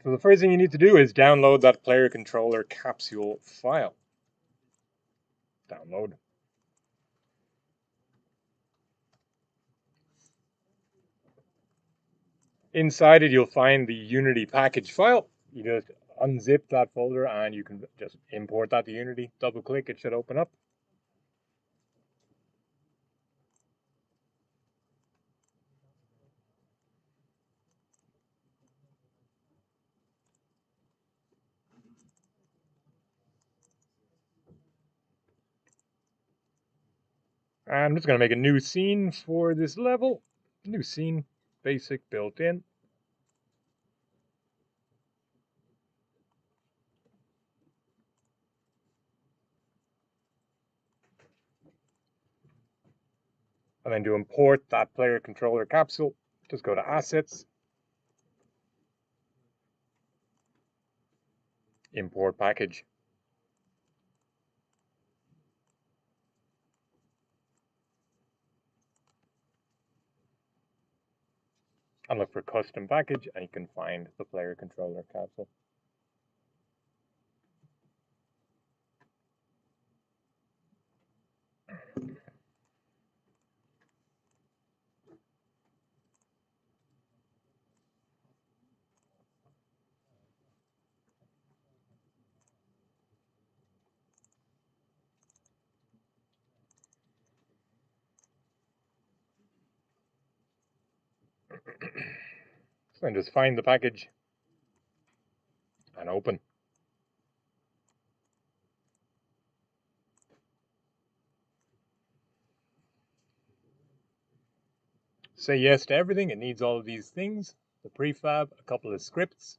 So the first thing you need to do is download that player controller capsule file. Download. Inside it, you'll find the Unity package file. You just unzip that folder and you can just import that to Unity. Double click, it should open up. I'm just going to make a new scene for this level. New scene, basic, built in. And then to import that player controller capsule, just go to Assets, Import Package. And look for Custom Package, and you can find the player controller capsule. So then just find the package and open. Say yes to everything. It needs all of these things. The prefab, a couple of scripts.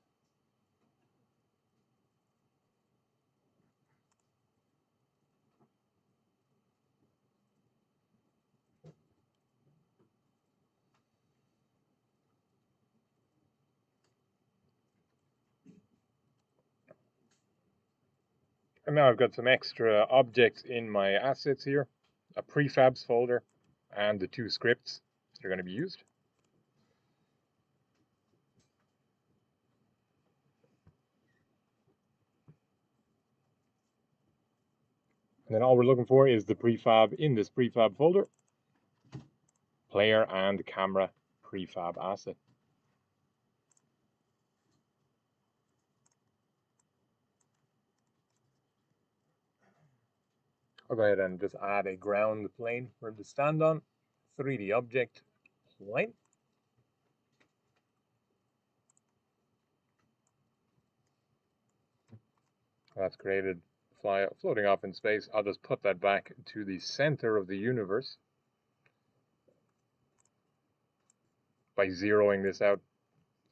And now I've got some extra objects in my assets here. A prefabs folder and the two scripts that are going to be used. And then all we're looking for is the prefab in this prefab folder. Player and camera prefab asset. I'll go ahead and just add a ground plane for him to stand on. 3D object plane. That's created floating off in space. I'll just put that back to the center of the universe by zeroing this out.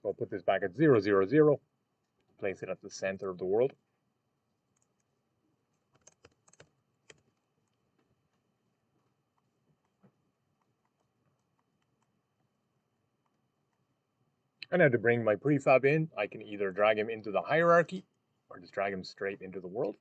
So I'll put this back at 0, 0, 0. Place it at the center of the world. And now to bring my prefab in, I can either drag him into the hierarchy or just drag him straight into the world.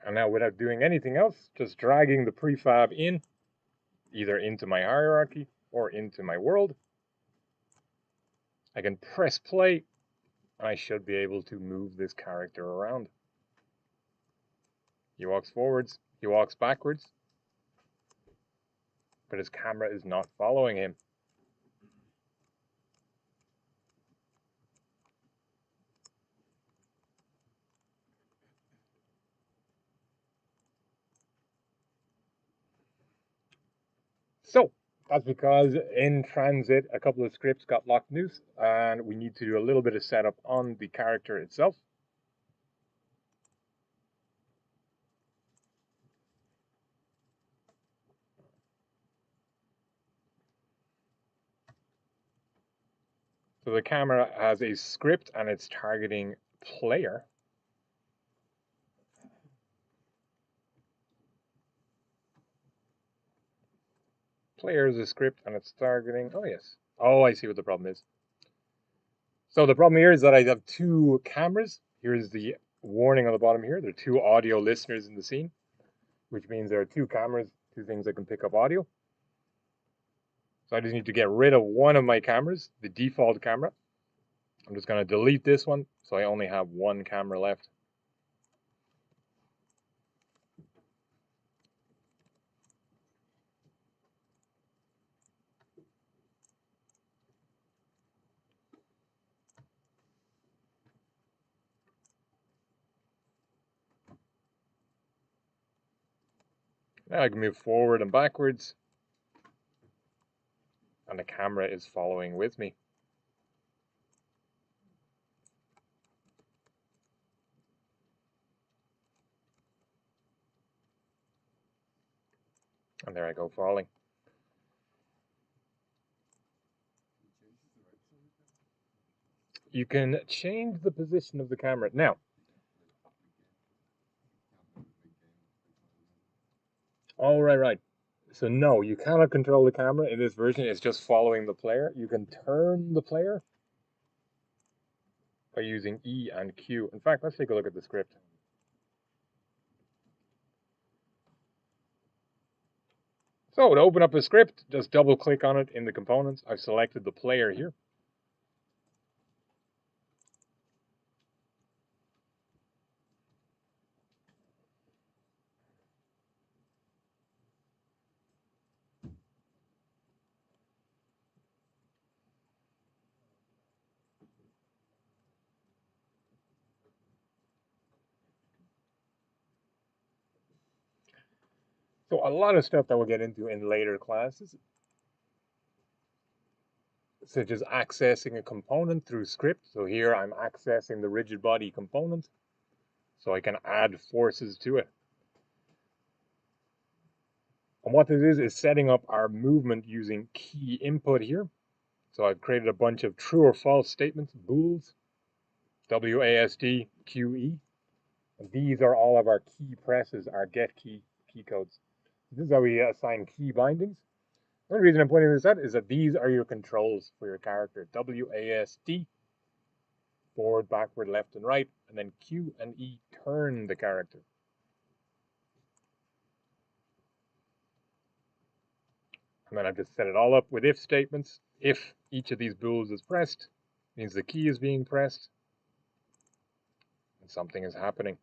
And now without doing anything else, just dragging the prefab in, either into my hierarchy or into my world. I can press play, and I should be able to move this character around. He walks forwards, he walks backwards, but his camera is not following him. So that's because in transit, a couple of scripts got locked loose, and we need to do a little bit of setup on the character itself. So the camera has a script, and it's targeting player. player is a script and it's targeting. Oh, yes. Oh, I see what the problem is. So the problem here is that I have two cameras. Here's the warning on the bottom here. There are two audio listeners in the scene, which means there are two cameras, two things that can pick up audio. So I just need to get rid of one of my cameras, the default camera. I'm just going to delete this one, so I only have one camera left. Now I can move forward and backwards, and the camera is following with me. And there I go, falling. You can change the position of the camera. Now, oh, right. So no, you cannot control the camera in this version. It's just following the player. You can turn the player by using E and Q. In fact, let's take a look at the script. So to open up a script, just double click on it in the components. I've selected the player here. So a lot of stuff that we'll get into in later classes, such as accessing a component through script. So here I'm accessing the rigid body component, so I can add forces to it. And what this is setting up our movement using key input here. So I've created a bunch of true or false statements, bools, WASD, QE. And these are all of our key presses, our get key codes. This is how we assign key bindings. The only reason I'm pointing this out is that these are your controls for your character. WASD, forward, backward, left, and right, and then Q and E turn the character. And then I've just set it all up with if statements. If each of these bools is pressed, means the key is being pressed, and something is happening.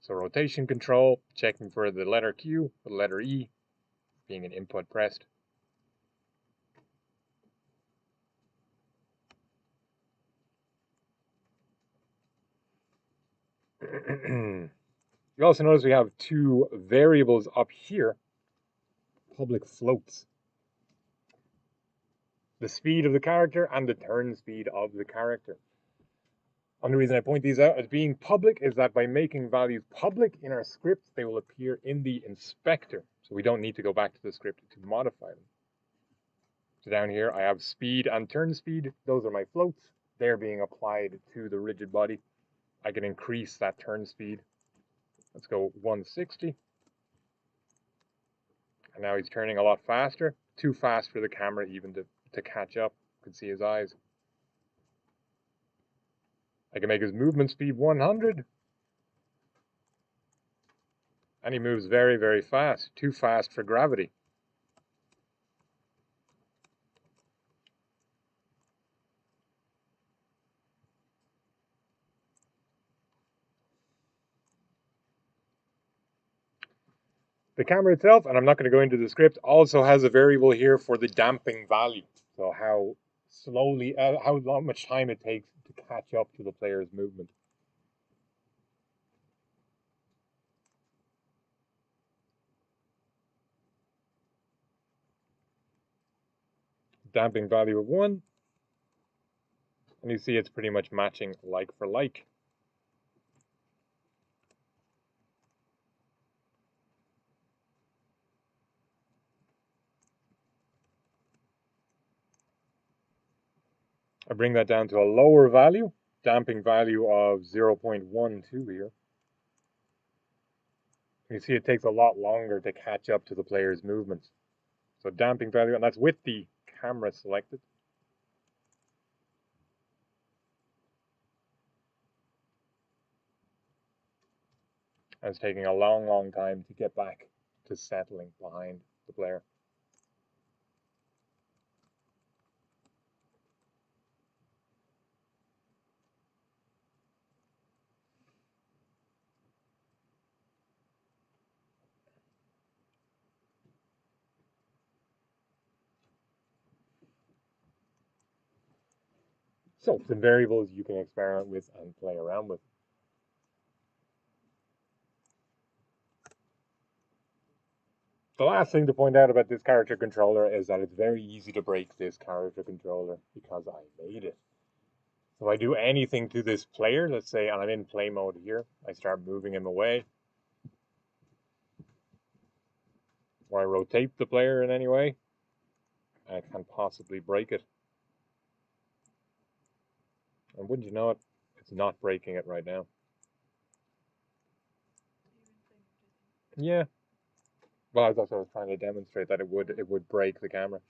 So rotation control, checking for the letter Q, the letter E, being an input pressed. You also notice we have two variables up here, public floats. The speed of the character and the turn speed of the character. And the reason I point these out as being public is that by making values public in our script, they will appear in the inspector. So we don't need to go back to the script to modify them. So down here, I have speed and turn speed. Those are my floats. They're being applied to the rigid body. I can increase that turn speed. Let's go 160. And now he's turning a lot faster. Too fast for the camera even to catch up. You can see his eyes. I can make his movement speed 100. And he moves very, very fast. Too fast for gravity. The camera itself, and I'm not going to go into the script, also has a variable here for the damping value. So how slowly, how much time it takes to catch up to the player's movement. Damping value of 1. And you see it's pretty much matching like for like. I bring that down to a lower value, damping value of 0.12 here. You see it takes a lot longer to catch up to the player's movements. So damping value, and that's with the camera selected. And it's taking a long, long time to get back to settling behind the player. So some variables you can experiment with and play around with. The last thing to point out about this character controller is that it's very easy to break this character controller because I made it. So if I do anything to this player, let's say I'm in play mode here, I start moving him away, or I rotate the player in any way, I can possibly break it. And wouldn't you know it, it's not breaking it right now. Yeah. Well, that's what I was trying to demonstrate, that it would break the camera.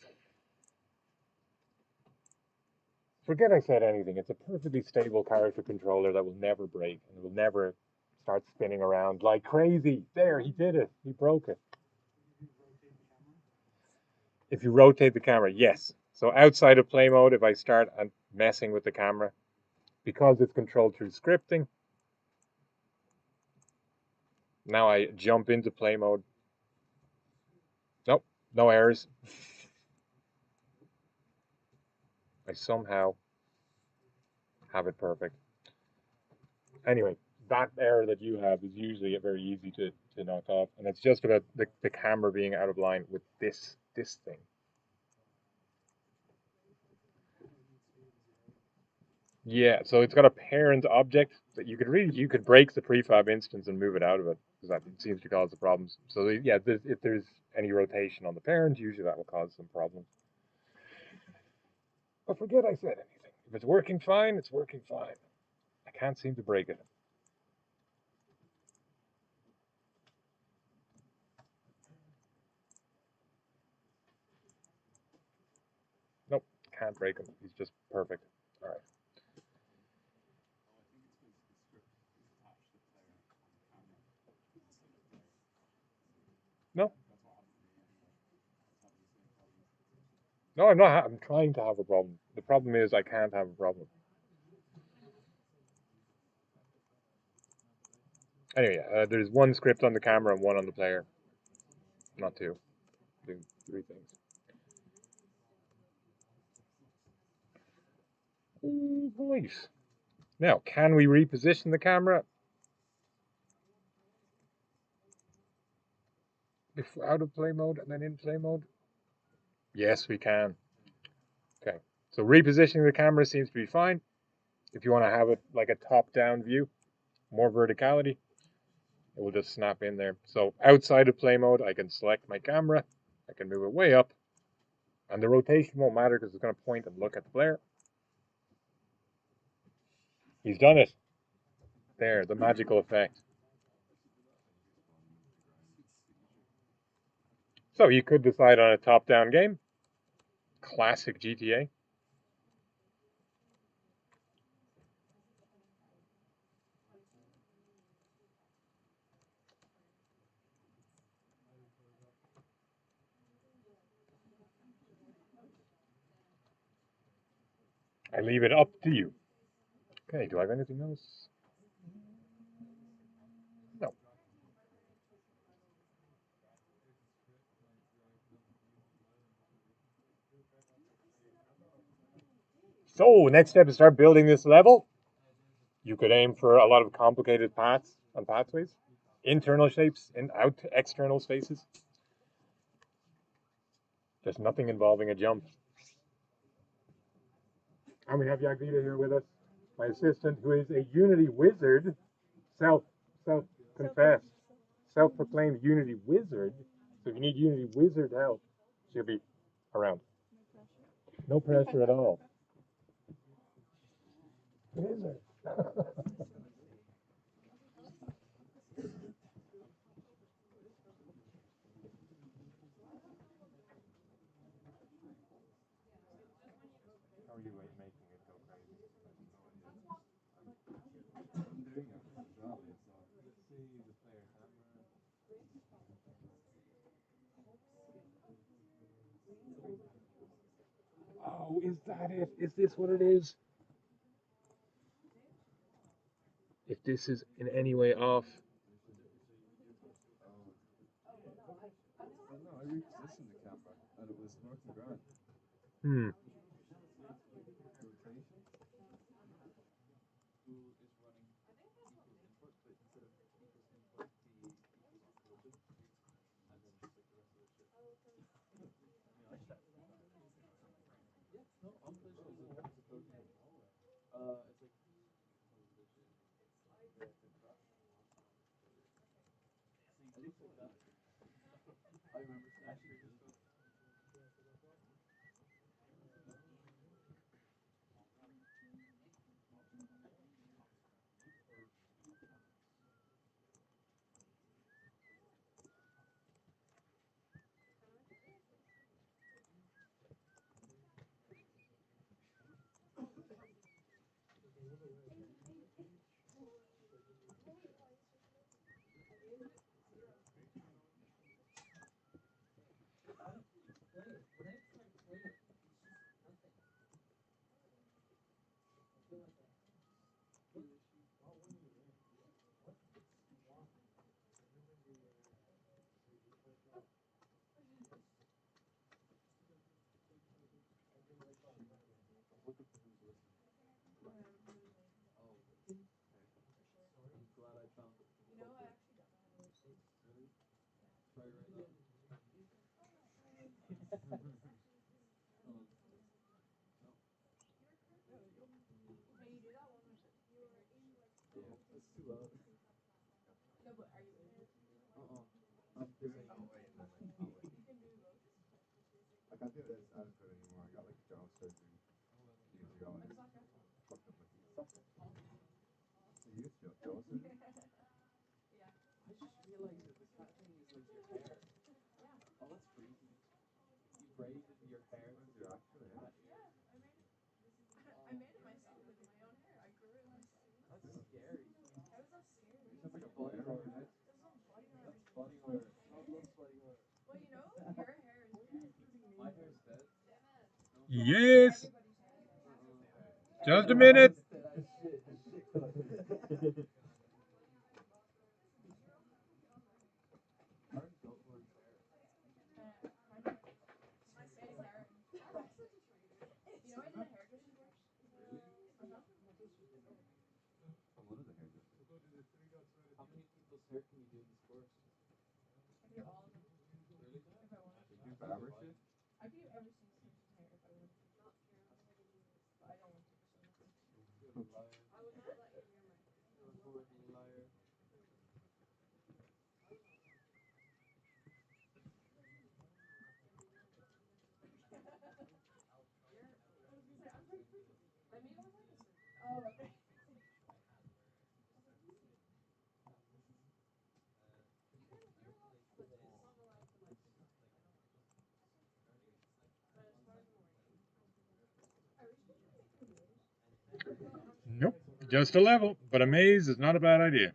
Forget I said anything. It's a perfectly stable character controller that will never break and will never start spinning around like crazy. There, he did it. He broke it. If you rotate the camera, yes. So outside of play mode, if I start messing with the camera, because it's controlled through scripting, now I jump into play mode. Nope, no errors. I somehow have it perfect. Anyway, that error that you have is usually very easy to knock off, and it's just about the camera being out of line with this thing. Yeah, so it's got a parent object that you could break the prefab instance and move it out of it, because that seems to cause the problems. So yeah, if there's any rotation on the parent, usually that will cause some problems. But forget I said anything. If it's working fine, it's working fine. I can't seem to break it. Nope, can't break him. He's just perfect. All right. No, no, I'm not. I'm trying to have a problem. The problem is I can't have a problem. Anyway, there's one script on the camera and one on the player, not two. Do three things. Nice. Now, can we reposition the camera before out of play mode and then in play mode? Yes, we can. Okay. So repositioning the camera seems to be fine. If you want to have it like a top-down view, more verticality, it will just snap in there. So outside of play mode, I can select my camera. I can move it way up. And the rotation won't matter because it's going to point and look at the player. He's done it. There, the magical effect. So you could decide on a top-down game. Classic GTA. I leave it up to you. Okay, do I have anything else? No. So next step is start building this level. You could aim for a lot of complicated paths and pathways, internal shapes and out external spaces. There's nothing involving a jump. And we have Jagvita here with us, my assistant, who is a Unity wizard, self-confessed, self-proclaimed Unity wizard. So if you need Unity wizard help, she'll be around. No pressure at all. Wizard. Is this what it is? If this is in any way off. No, I repositioned the camera and it was working grand. Hmm. Rotation. Tool is running equals input, but instead of equals input, P equals unfolded. And then just like the rest of the shit. Yeah, no, uncollision is a protein. It's like collision. Yeah, to crash. At least like that. I remember smashing this stuff. I'm glad I found it. Really? Try right now. No. Yeah, that's too loud. I'm busy. I'll wait and then I'll wait. I can't do this output anymore. I got like jaw surgery years ago and it fucked up my teeth. You used to jaw surgery? I just realized that the cat thing is like your hair. Oh, that's freaky. You braided your hair. When's your actual hair? That's scary. You just have like a Body flare on horror. your head. That's body horror. No, that's body horror. My hair's dead. No. Yes. Just a Oh, minute. it's dead as shit. Shit. Aaron built one's hair. Really? I'm one of the hairdressers. How many people's hair can you do in this course? Really? You do barber shit? You're a liar. You're a horrible liar. Nope. Just a level, but a maze is not a bad idea.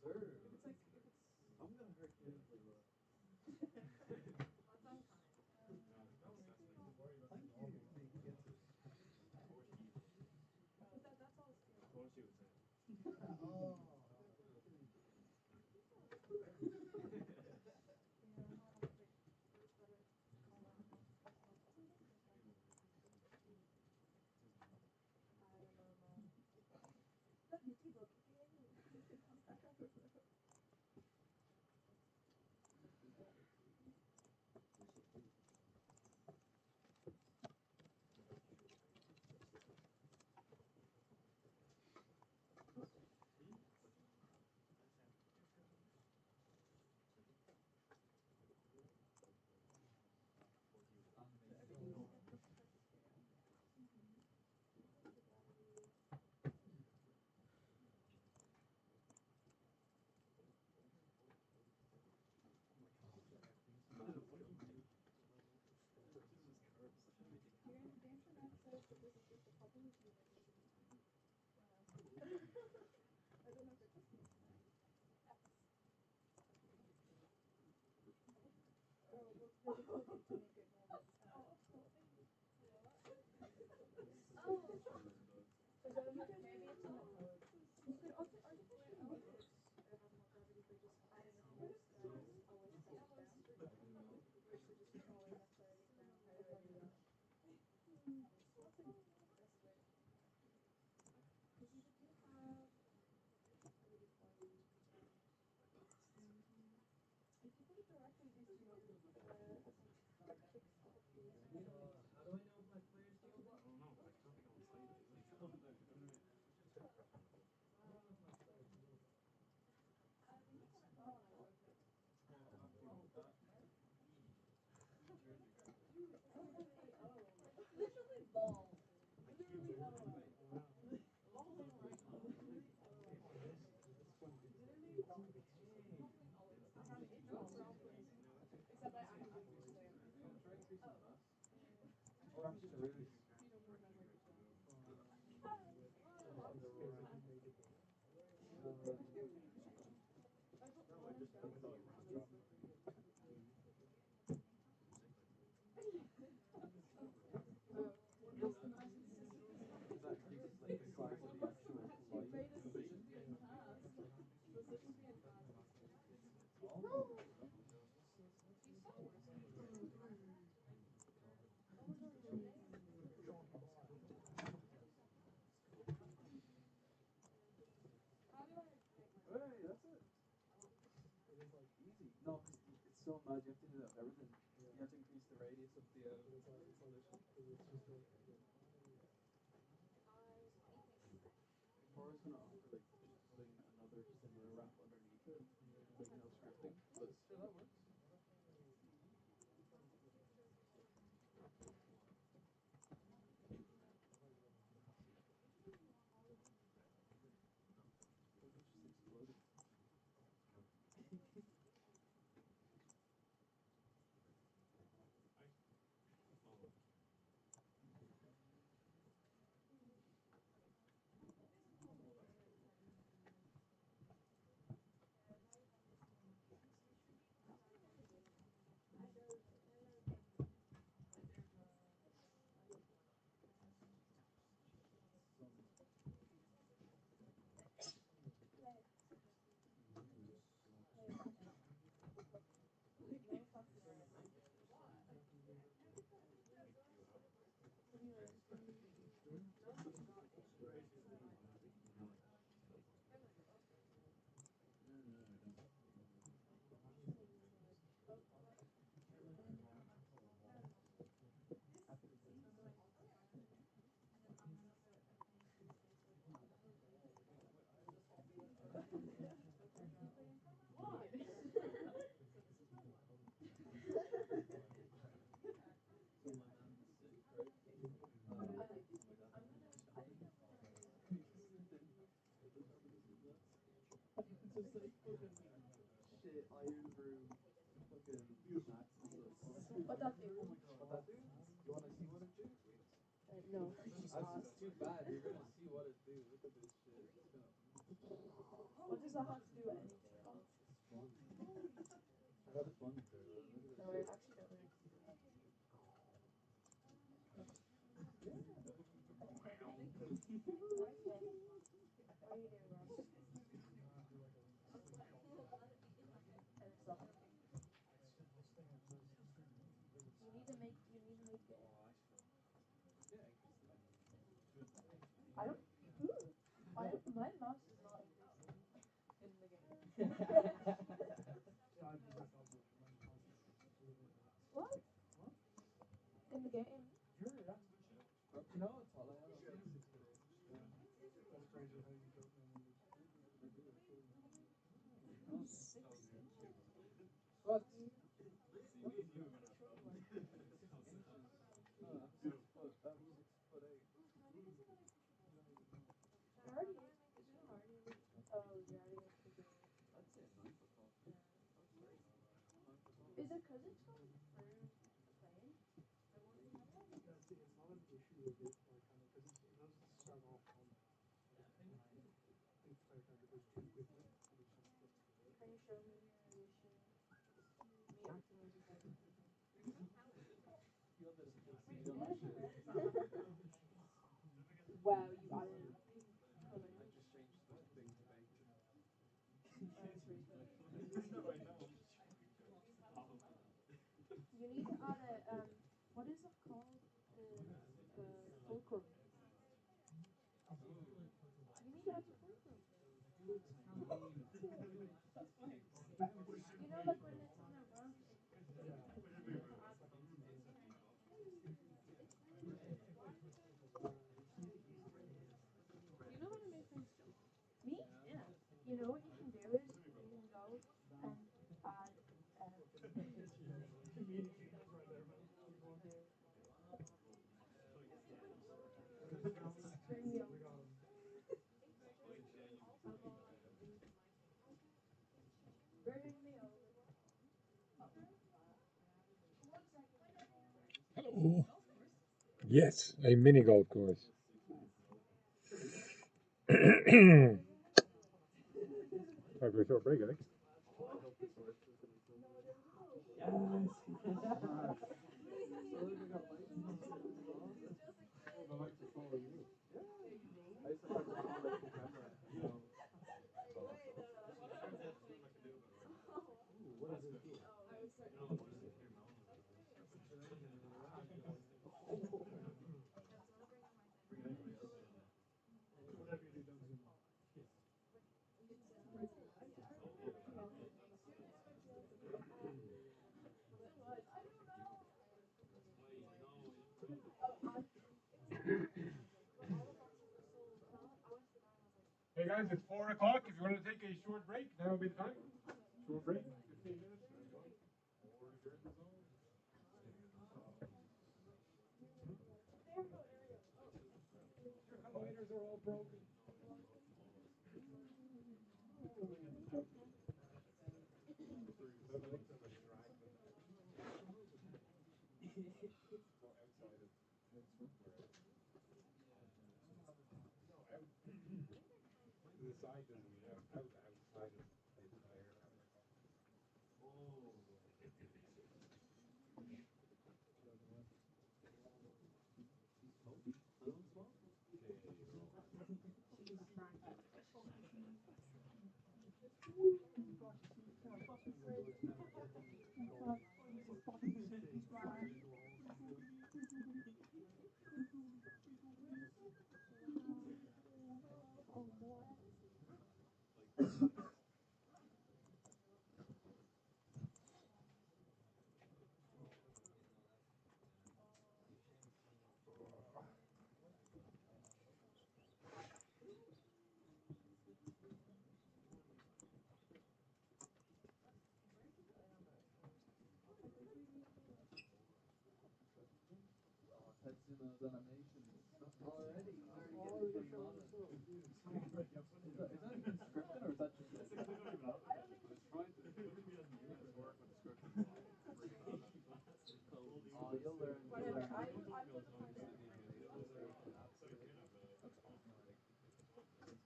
deserve. It's like, if it's, I'm gonna hurt you. Thank you. Oh. How do I know if my player's healed up? I don't know, but I can't be on site. Or I'm just really that increases like the size of the actual light division. Hey, that's it. Easy. No, because it's so mad. You have to do that with everything. You have to increase the radius of the solution. Or it's gonna offer like just putting another similar wrap underneath it, like no scripting. But sure, that works. It just exploded. Just like fucking shit, iron brew, fucking snacks and stuff. What that do? What that do? You wanna see what it do? No, That's too bad. You're gonna see what it do. Look at this shit. It's gonna What does that have to do with anything else? I had fun too. No, I actually don't know. What are you doing, Rob? And it's not working. You need to make it. I don't. My mouse is not increasing in the game. What? In the game? No, it's all I have. What? Oh, you're already into the game. Is it because it's going through the plane? Can you show me your issue? Me acting like a second person. Wow, you added pink color. That's really funny. You need to add a what is it called? Fulcrum. You need to add the fulcrum. You know, like when it's on a ramp. You know how to make things jump? Me? Yeah. You know what you can do is you can go and add bring me over. Bring me over. Hello. Yes, a mini golf course. Time for a short break, I think. Hey guys, it's 4 o'clock. If you want to take a short break, now will be the time. Short break, 15 minutes. Your lighters are all broken. The side doesn't have outside of the tire. Tetsuno's animations. Already. Is that even scripted or is that just like... Oh, you'll learn. Whatever. I put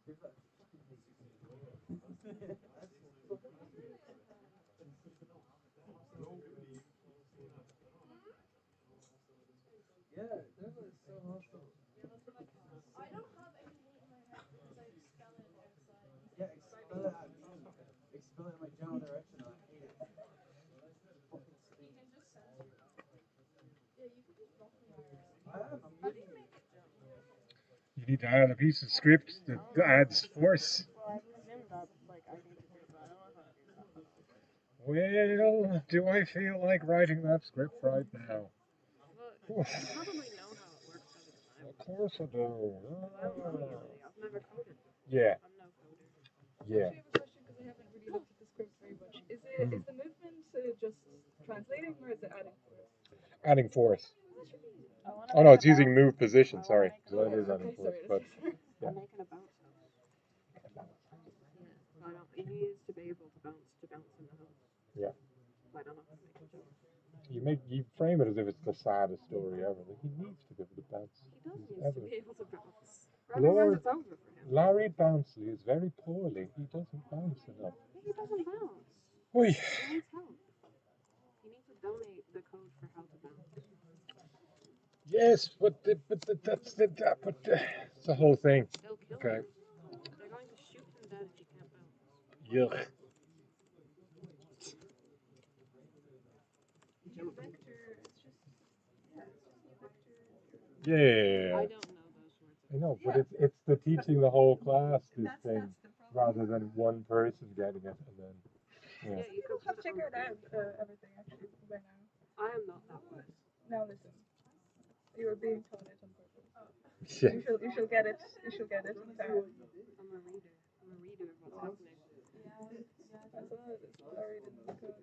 Here's that fucking I don't have any weight in my head because I expel it outside. Yeah, expel it at me. Expel it in my general direction. I hate it. Fucking You stink. can just censor that. Yeah, you can just block me IRL. I am. How do you make it jump? You need to add a piece of script that adds force. Well, I presume that like I need to do, but I don't know how to do that. Well, do I feel like writing that script right now? Well, you probably know how it works better than I Of would. course I do. I don't know usually. I've never coded. Yeah, I'm no coder. yeah. I actually have a question because I haven't really looked at the script very much. Is it is the movement just translating or is it adding force? Adding force. Well, that should be easy. I want to Oh no, it's using move position. Sorry, so it is adding Okay, force. sorry. But I'm making a bounce house. Yeah. I don't. He needs to be able to bounce in the house. Yeah. I don't know how to make it jump. you frame it as if it's the saddest story ever. Like, he needs to be able to bounce. He does He's need to ever- be able to bounce. Otherwise, Lord, it's over for him. Larry Bounceley is very poorly. He doesn't bounce enough. He doesn't bounce. Oi. He needs help. You need to donate the code for how to bounce. Yes, but that's it's the whole thing. They'll kill Okay. him. They're going to shoot him dead if he can't bounce. Yuck. U vector, it's just yeah, it's just U vector. Yeah. I don't know those words. I know, but it's the teaching the whole class this That's thing the problem. rather than one person getting it and then yeah. Yeah, you People could have put it on figured the out page. everything actually by now. I am not that wise. Now listen, you are being taught it on purpose. Yeah. You shall get it. You shall get it. In time. I'm a reader. I'm a reader of what's happening. I saw it. It's buried in the code.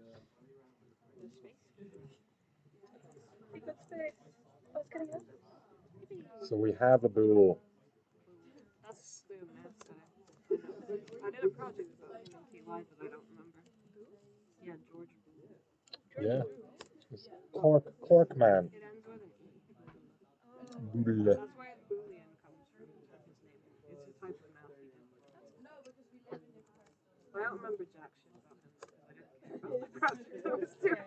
The space. Secret space. Oh, it's getting out. So we have a bool. That's the math guy. I did a project about him in TY, but I don't remember. Yeah, George. Yeah. It's Cork man. It ends with an E. Bool. That's where Boolean comes from. His name. It's a type of math he did. I don't remember jack shit about him. I didn't care about the project I was doing.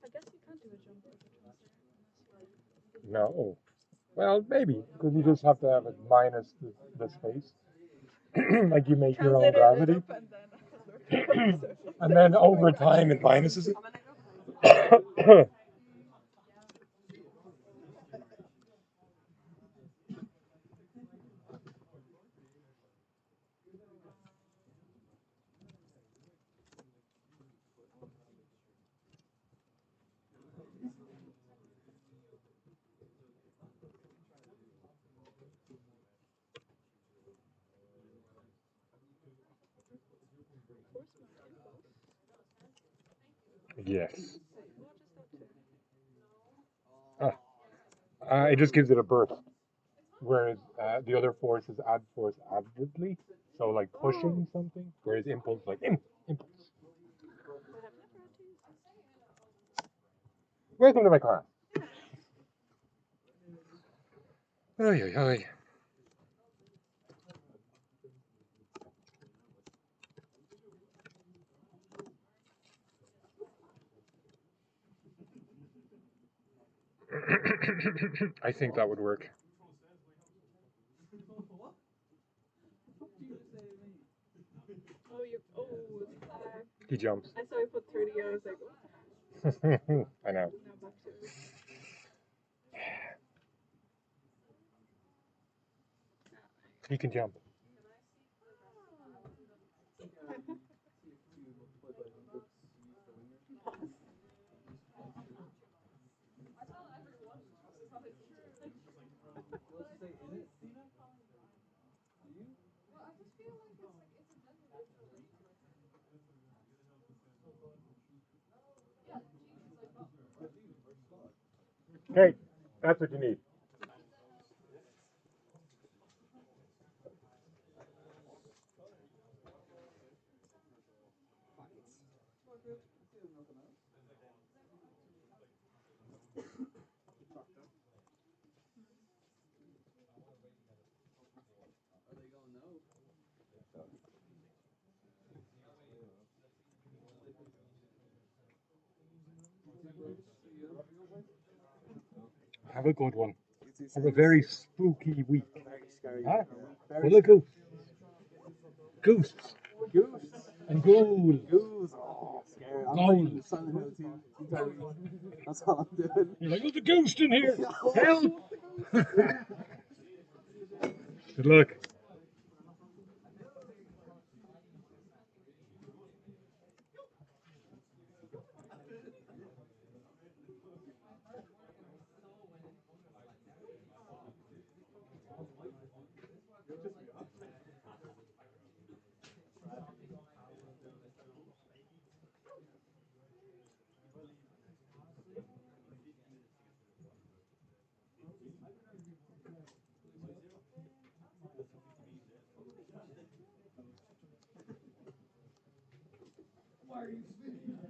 I guess you can't do a jump over transfer. No. Well, maybe because you just have to have it minus the space. Like you make your own Translate it gravity, up and then and then over time it minuses it. I'm gonna go play. Yes. What is that? It just gives it a burst, whereas the other force is add force avidly, so like pushing something, whereas impulse like impulse. Welcome to my class. Oy, oy, oy. I think that would work. Oh, you. Oh, He jumps. I saw you put 30. I was like, what? I know. Now back to it. He can jump. Okay, that's what you need. Have a good one. You too, Have a Sam. very spooky week. Very scary. Huh? Very Full of ghosts. Ghosts Goose. and ghouls. Goose. Oh, scary. I'm Goals. playing Silent Hill 2. That's all I'm doing. You're like, there's a ghost in here. Help! Good luck. Why are you speaking?